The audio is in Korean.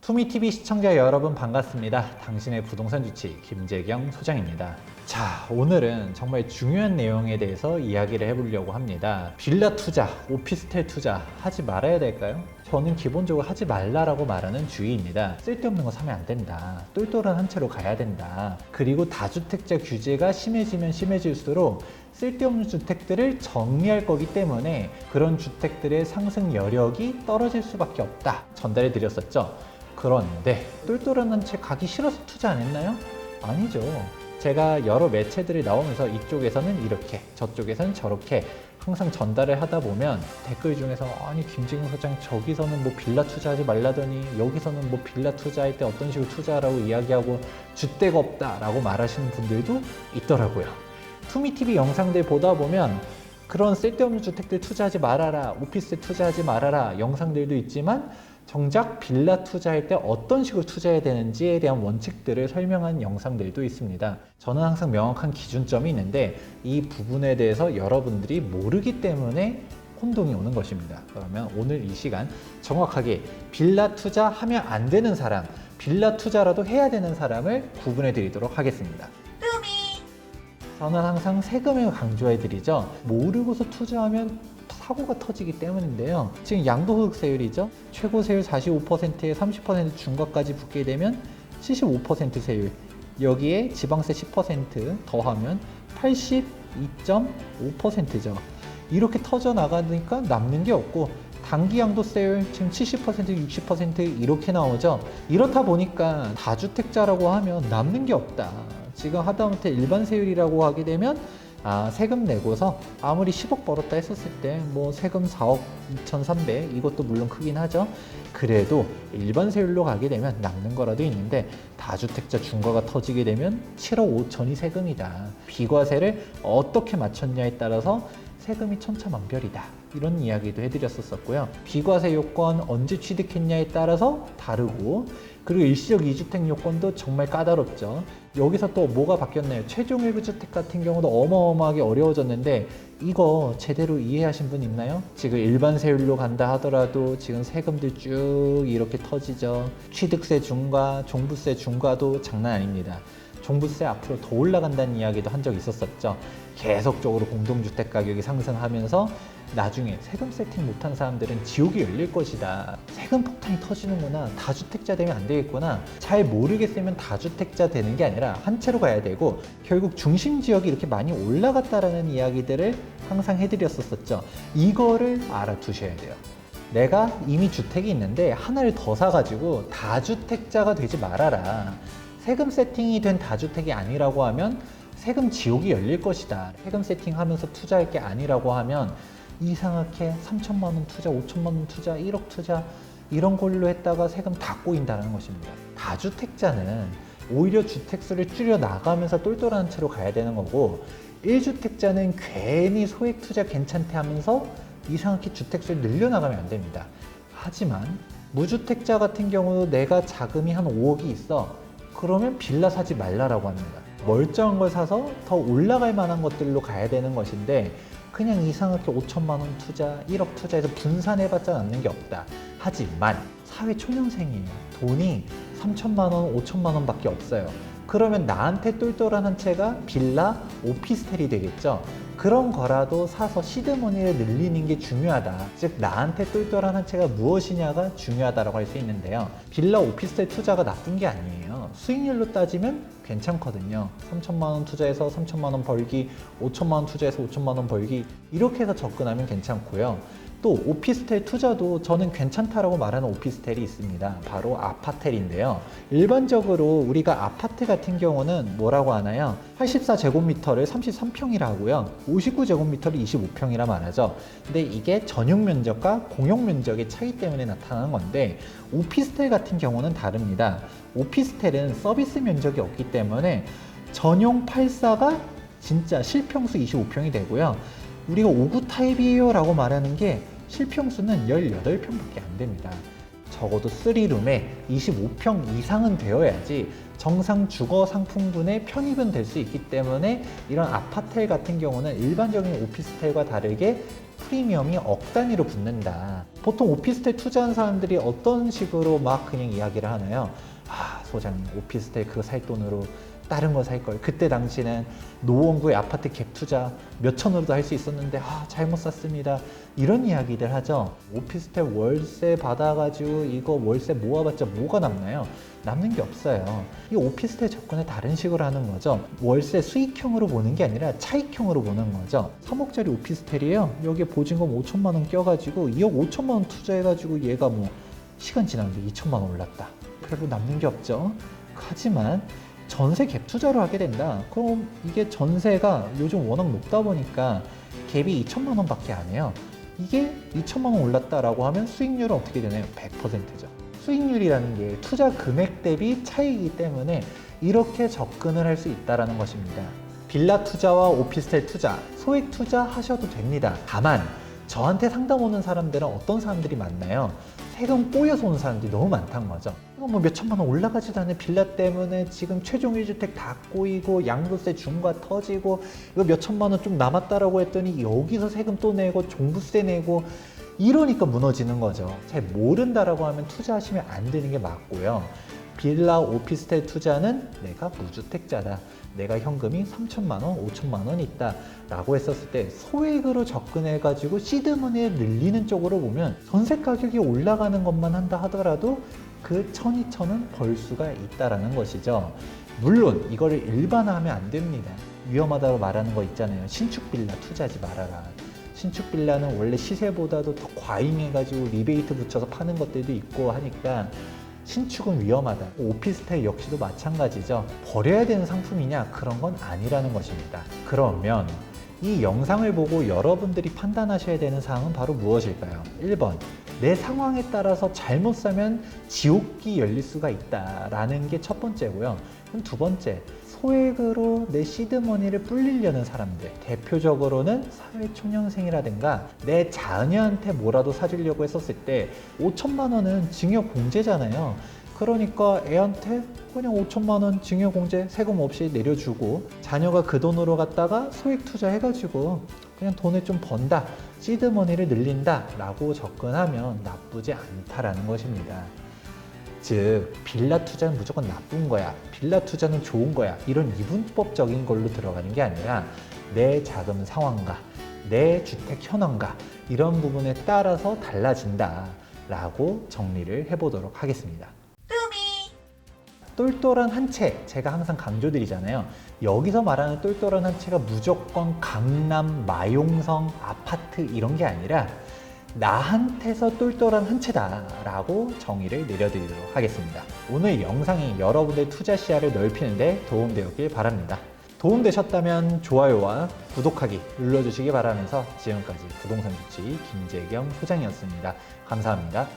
투미TV 시청자 여러분 반갑습니다. 당신의 부동산 주치 김재경 소장입니다. 자, 오늘은 정말 중요한 내용에 대해서 이야기를 해보려고 합니다. 빌라 투자, 오피스텔 투자 하지 말아야 될까요? 저는 기본적으로 하지 말라라고 말하는 주의입니다. 쓸데없는 거 사면 안 된다. 똘똘한 한 채로 가야 된다. 그리고 다주택자 규제가 심해지면 심해질수록 쓸데없는 주택들을 정리할 거기 때문에 그런 주택들의 상승 여력이 떨어질 수밖에 없다. 전달해 드렸었죠. 그런데 똘똘한 한 채 가기 싫어서 투자 안 했나요? 아니죠. 제가 여러 매체들이 나오면서 이쪽에서는 이렇게 저쪽에서는 저렇게 항상 전달을 하다 보면 댓글 중에서 아니 김재경 소장 저기서는 뭐 빌라 투자하지 말라더니 여기서는 뭐 빌라 투자할 때 어떤 식으로 투자하라고 이야기하고 줏대가 없다라고 말하시는 분들도 있더라고요. 투미TV 영상들 보다 보면 그런 쓸데없는 주택들 투자하지 말아라, 오피스텔 투자하지 말아라 영상들도 있지만 정작 빌라 투자할 때 어떤 식으로 투자해야 되는지에 대한 원칙들을 설명한 영상들도 있습니다. 저는 항상 명확한 기준점이 있는데 이 부분에 대해서 여러분들이 모르기 때문에 혼동이 오는 것입니다. 그러면 오늘 이 시간 정확하게 빌라 투자하면 안 되는 사람, 빌라 투자라도 해야 되는 사람을 구분해 드리도록 하겠습니다. 저는 항상 세금을 강조해 드리죠. 모르고서 투자하면 사고가 터지기 때문인데요. 지금 양도소득세율이죠. 최고 세율 45%에 30% 중과까지 붙게 되면 75% 세율, 여기에 지방세 10% 더하면 82.5%죠. 이렇게 터져 나가니까 남는 게 없고 단기 양도세율 지금 70%, 60% 이렇게 나오죠. 이렇다 보니까 다주택자라고 하면 남는 게 없다. 지금 하다못해 일반 세율이라고 하게 되면 세금 내고서 아무리 10억 벌었다 했었을 때 뭐 세금 4억 2,300 이것도 물론 크긴 하죠. 그래도 일반 세율로 가게 되면 남는 거라도 있는데 다주택자 중과가 터지게 되면 7억 5천이 세금이다. 비과세를 어떻게 맞췄냐에 따라서 세금이 천차만별이다. 이런 이야기도 해드렸었고요. 비과세 요건 언제 취득했냐에 따라서 다르고 그리고 일시적 2주택 요건도 정말 까다롭죠. 여기서 또 뭐가 바뀌었나요? 최종 1구주택 같은 경우도 어마어마하게 어려워졌는데 이거 제대로 이해하신 분 있나요? 지금 일반 세율로 간다 하더라도 지금 세금들 쭉 이렇게 터지죠. 취득세 중과, 종부세 중과도 장난 아닙니다. 종부세 앞으로 더 올라간다는 이야기도 한 적 있었었죠. 계속적으로 공동주택 가격이 상승하면서 나중에 세금 세팅 못한 사람들은 지옥이 열릴 것이다. 세금 폭탄이 터지는구나. 다주택자 되면 안 되겠구나. 잘 모르겠으면 다주택자 되는 게 아니라 한 채로 가야 되고 결국 중심 지역이 이렇게 많이 올라갔다라는 이야기들을 항상 해드렸었죠. 이거를 알아두셔야 돼요. 내가 이미 주택이 있는데 하나를 더 사가지고 다주택자가 되지 말아라. 세금 세팅이 된 다주택이 아니라고 하면 세금 지옥이 열릴 것이다. 세금 세팅하면서 투자할 게 아니라고 하면 이상하게 3천만 원 투자, 5천만 원 투자, 1억 투자 이런 걸로 했다가 세금 다 꼬인다는 것입니다. 다주택자는 오히려 주택수를 줄여 나가면서 똘똘한 채로 가야 되는 거고 1주택자는 괜히 소액 투자 괜찮대 하면서 이상하게 주택수를 늘려나가면 안 됩니다. 하지만 무주택자 같은 경우도 내가 자금이 한 5억이 있어. 그러면 빌라 사지 말라라고 합니다. 멀쩡한 걸 사서 더 올라갈 만한 것들로 가야 되는 것인데 그냥 이상하게 5천만 원 투자, 1억 투자해서 분산해봤자 남는 게 없다. 하지만 사회 초년생이에요. 돈이 3천만 원, 5천만 원 밖에 없어요. 그러면 나한테 똘똘한 한 채가 빌라, 오피스텔이 되겠죠. 그런 거라도 사서 시드머니를 늘리는 게 중요하다. 즉 나한테 똘똘한 한 채가 무엇이냐가 중요하다고 할 수 있는데요. 빌라, 오피스텔 투자가 나쁜 게 아니에요. 수익률로 따지면 괜찮거든요. 3천만 원 투자해서 3천만 원 벌기, 5천만 원 투자해서 5천만 원 벌기 이렇게 해서 접근하면 괜찮고요. 또 오피스텔 투자도 저는 괜찮다라고 말하는 오피스텔이 있습니다. 바로 아파텔인데요. 일반적으로 우리가 아파트 같은 경우는 뭐라고 하나요? 84제곱미터를 33평이라 하고요. 59제곱미터를 25평이라 말하죠. 근데 이게 전용 면적과 공용 면적의 차이 때문에 나타나는 건데 오피스텔 같은 경우는 다릅니다. 오피스텔은 서비스 면적이 없기 때문에 전용 84가 진짜 실평수 25평이 되고요. 우리가 5구 타입이에요 라고 말하는 게 실평수는 18평밖에 안 됩니다. 적어도 3룸에 25평 이상은 되어야지 정상 주거 상품군에 편입은 될 수 있기 때문에 이런 아파텔 같은 경우는 일반적인 오피스텔과 다르게 프리미엄이 억 단위로 붙는다. 보통 오피스텔 투자한 사람들이 어떤 식으로 막 그냥 이야기를 하나요? 아, 소장님, 오피스텔 그거 살 돈으로 다른 거 살 걸. 그때 당시는 노원구의 아파트 갭 투자 몇 천으로도 할 수 있었는데 잘못 샀습니다. 이런 이야기들 하죠. 오피스텔 월세 받아가지고 이거 월세 모아봤자 뭐가 남나요? 남는 게 없어요. 이 오피스텔 접근을 다른 식으로 하는 거죠. 월세 수익형으로 보는 게 아니라 차익형으로 보는 거죠. 3억짜리 오피스텔이에요. 여기에 보증금 5천만 원 껴가지고 2억 5천만 원 투자해가지고 얘가 뭐 시간 지나는데 2천만 원 올랐다. 별로 남는 게 없죠. 하지만 전세 갭 투자를 하게 된다. 그럼 이게 전세가 요즘 워낙 높다 보니까 갭이 2천만 원밖에 안 해요. 이게 2천만 원 올랐다라고 하면 수익률은 어떻게 되나요? 100%죠. 수익률이라는 게 투자 금액 대비 차이이기 때문에 이렇게 접근을 할 수 있다는 것입니다. 빌라 투자와 오피스텔 투자, 소액 투자 하셔도 됩니다. 다만 저한테 상담 오는 사람들은 어떤 사람들이 많나요? 세금 꼬여서 오는 사람들이 너무 많다는 거죠. 이거 뭐 몇천만 원 올라가지도 않은 빌라 때문에 지금 최종 1주택 다 꼬이고 양도세 중과 터지고 이거 몇천만 원 좀 남았다라고 했더니 여기서 세금 또 내고 종부세 내고 이러니까 무너지는 거죠. 잘 모른다라고 하면 투자하시면 안 되는 게 맞고요. 빌라 오피스텔 투자는 내가 무주택자다. 내가 현금이 3천만 원, 5천만 원 있다 라고 했었을 때 소액으로 접근해 가지고 시드머니를 늘리는 쪽으로 보면 전세 가격이 올라가는 것만 한다 하더라도 그 1,000, 2천은 벌 수가 있다라는 것이죠. 물론 이거를 일반화하면 안 됩니다. 위험하다고 말하는 거 있잖아요. 신축 빌라 투자하지 말아라. 신축 빌라는 원래 시세보다도 더 과잉해가지고 리베이트 붙여서 파는 것들도 있고 하니까 신축은 위험하다. 오피스텔 역시도 마찬가지죠. 버려야 되는 상품이냐? 그런 건 아니라는 것입니다. 그러면 이 영상을 보고 여러분들이 판단하셔야 되는 사항은 바로 무엇일까요? 1번, 내 상황에 따라서 잘못 사면 지옥이 열릴 수가 있다라는 게 첫 번째고요. 그럼 두 번째, 소액으로 내 시드머니를 불리려는 사람들, 대표적으로는 사회초년생이라든가 내 자녀한테 뭐라도 사주려고 했었을 때 5천만 원은 증여공제잖아요. 그러니까 애한테 그냥 5천만 원 증여공제 세금 없이 내려주고 자녀가 그 돈으로 갖다가 소액 투자해가지고 그냥 돈을 좀 번다, 시드머니를 늘린다 라고 접근하면 나쁘지 않다라는 것입니다. 즉 빌라 투자는 무조건 나쁜 거야, 빌라 투자는 좋은 거야, 이런 이분법적인 걸로 들어가는 게 아니라 내 자금 상황과 내 주택 현황과 이런 부분에 따라서 달라진다 라고 정리를 해보도록 하겠습니다. 똘똘한 한 채, 제가 항상 강조드리잖아요. 여기서 말하는 똘똘한 한 채가 무조건 강남, 마용성, 아파트 이런 게 아니라 나한테서 똘똘한 한 채다 라고 정의를 내려드리도록 하겠습니다. 오늘 영상이 여러분의 투자 시야를 넓히는 데 도움되었길 바랍니다. 도움되셨다면 좋아요와 구독하기 눌러주시기 바라면서 지금까지 부동산 주치 김재경 소장이었습니다. 감사합니다.